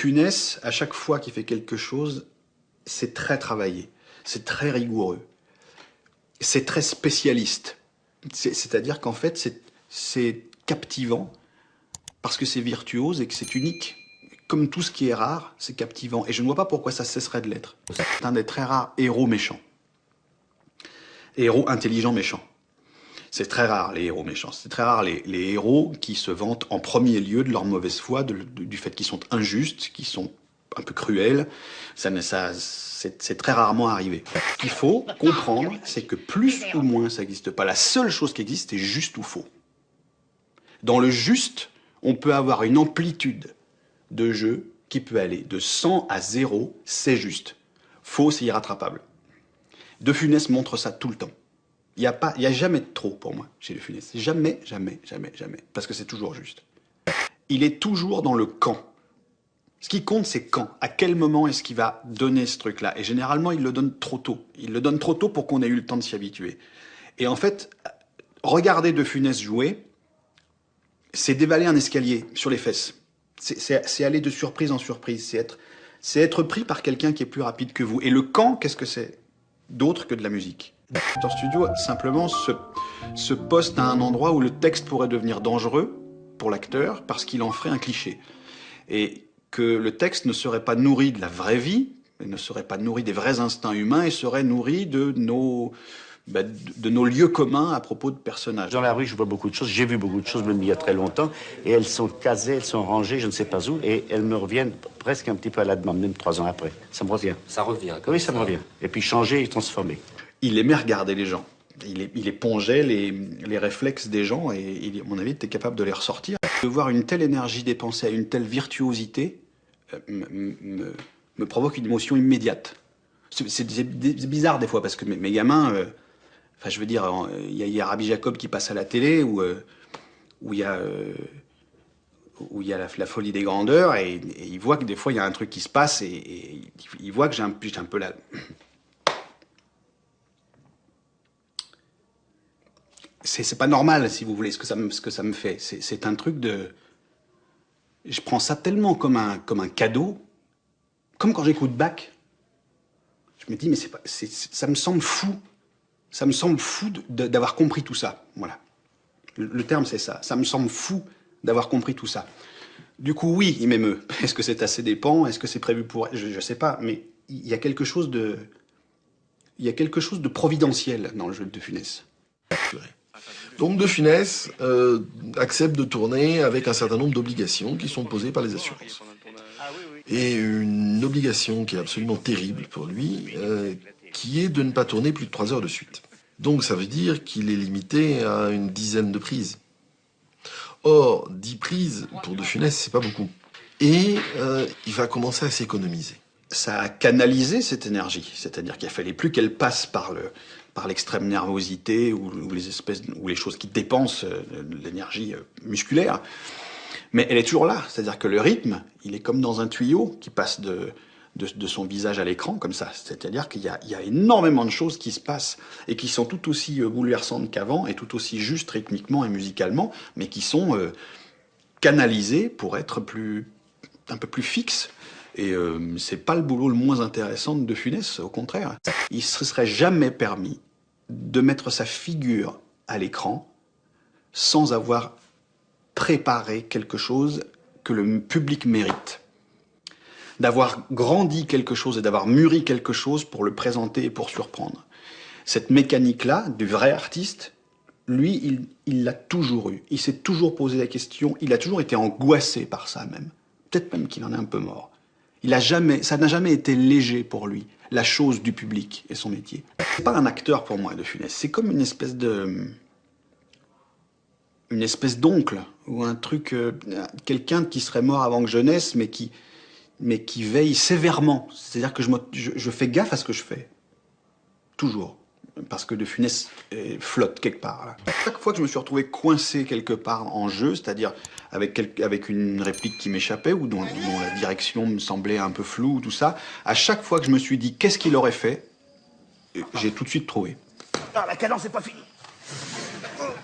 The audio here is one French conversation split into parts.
Funès, à chaque fois qu'il fait quelque chose, c'est très travaillé, c'est très rigoureux, c'est très spécialiste. C'est-à-dire qu'en fait, c'est captivant parce que c'est virtuose et que c'est unique. Comme tout ce qui est rare, c'est captivant. Et je ne vois pas pourquoi ça cesserait de l'être. C'est un des très rares héros méchants. Héros intelligents méchants. C'est très rare, les héros méchants. C'est très rare, les héros qui se vantent en premier lieu de leur mauvaise foi, du fait qu'ils sont injustes, qu'ils sont un peu cruels. C'est très rarement arrivé. Ce qu'il faut comprendre, c'est que plus ou moins, ça n'existe pas. La seule chose qui existe, c'est juste ou faux. Dans le juste, on peut avoir une amplitude de jeu qui peut aller de 100 à 0, c'est juste. Faux, c'est irrattrapable. De Funès montre ça tout le temps. Il n'y a jamais de trop pour moi chez De Funès. Jamais, jamais, jamais, jamais. Parce que c'est toujours juste. Il est toujours dans le quand. Ce qui compte, c'est quand. À quel moment est-ce qu'il va donner ce truc-là? Et généralement, il le donne trop tôt. Il le donne trop tôt pour qu'on ait eu le temps de s'y habituer. Et en fait, regarder De Funès jouer, c'est dévaler un escalier sur les fesses. C'est aller de surprise en surprise. C'est être pris par quelqu'un qui est plus rapide que vous. Et le quand, qu'est-ce que c'est d'autre que de la musique? L'acteur studio, simplement, se poste à un endroit où le texte pourrait devenir dangereux pour l'acteur parce qu'il en ferait un cliché. Et que le texte ne serait pas nourri de la vraie vie, ne serait pas nourri des vrais instincts humains et serait nourri de nos lieux communs à propos de personnages. Dans la rue, je vois beaucoup de choses, j'ai vu beaucoup de choses, même il y a très longtemps, et elles sont casées, elles sont rangées, je ne sais pas où, et elles me reviennent presque un petit peu à la demande, même 3 ans après. Ça me revient. Ça revient. Oui, ça me revient. Et puis changer et transformer. Il aimait regarder les gens. Il épongeait les réflexes des gens et, à mon avis, était capable de les ressortir. De voir une telle énergie dépensée à une telle virtuosité me provoque une émotion immédiate. C'est bizarre des fois parce que mes gamins, enfin je veux dire, il y a Rabbi Jacob qui passe à la télé où il y a la folie des grandeurs et il voit que des fois il y a un truc qui se passe et il voit que j'ai un peu la... C'est pas normal, si vous voulez, ce que ça me fait. C'est un truc de... Je prends ça tellement comme un cadeau, comme quand j'écoute Bach. Je me dis, mais ça me semble fou. Ça me semble fou d'avoir compris tout ça. Voilà. Le terme, c'est ça. Ça me semble fou d'avoir compris tout ça. Du coup, oui, il m'émeut. Est-ce que c'est à ses dépens? Est-ce que c'est prévu pour... Je sais pas, mais il y a quelque chose de... Il y a quelque chose de providentiel dans le jeu de De Funès. Donc De Funès accepte de tourner avec un certain nombre d'obligations qui sont posées par les assurances. Et une obligation qui est absolument terrible pour lui, qui est de ne pas tourner plus de 3 heures de suite. Donc ça veut dire qu'il est limité à une dizaine de prises. Or, 10 prises pour De Funès, c'est pas beaucoup. Et il va commencer à s'économiser. Ça a canalisé cette énergie, c'est-à-dire qu'il fallait plus qu'elle passe par l'extrême nervosité ou les choses qui dépensent de l'énergie musculaire. Mais elle est toujours là, c'est-à-dire que le rythme, il est comme dans un tuyau qui passe de son visage à l'écran, comme ça. C'est-à-dire qu'il y a énormément de choses qui se passent et qui sont tout aussi bouleversantes qu'avant et tout aussi justes rythmiquement et musicalement, mais qui sont canalisées pour être un peu plus fixes. Et c'est pas le boulot le moins intéressant de Funès, au contraire. Il se serait jamais permis de mettre sa figure à l'écran sans avoir préparé quelque chose que le public mérite. D'avoir grandi quelque chose et d'avoir mûri quelque chose pour le présenter et pour surprendre. Cette mécanique-là, du vrai artiste, lui, il l'a toujours eu. Il s'est toujours posé la question, il a toujours été angoissé par ça même. Peut-être même qu'il en est un peu mort. Ça n'a jamais été léger pour lui, la chose du public et son métier. C'est pas un acteur pour moi, De Funès. C'est comme une espèce d'oncle ou un truc, quelqu'un qui serait mort avant que je naisse, mais qui veille sévèrement. C'est-à-dire que je fais gaffe à ce que je fais. Toujours. Parce que De Funès flotte quelque part. Là. Chaque fois que je me suis retrouvé coincé quelque part en jeu, c'est-à-dire avec une réplique qui m'échappait ou dont la direction me semblait un peu floue, tout ça, à chaque fois que je me suis dit qu'est-ce qu'il aurait fait, j'ai tout de suite trouvé. Ah, la cadence n'est pas finie.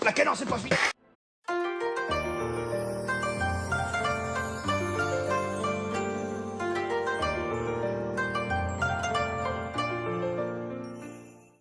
La cadence n'est pas finie.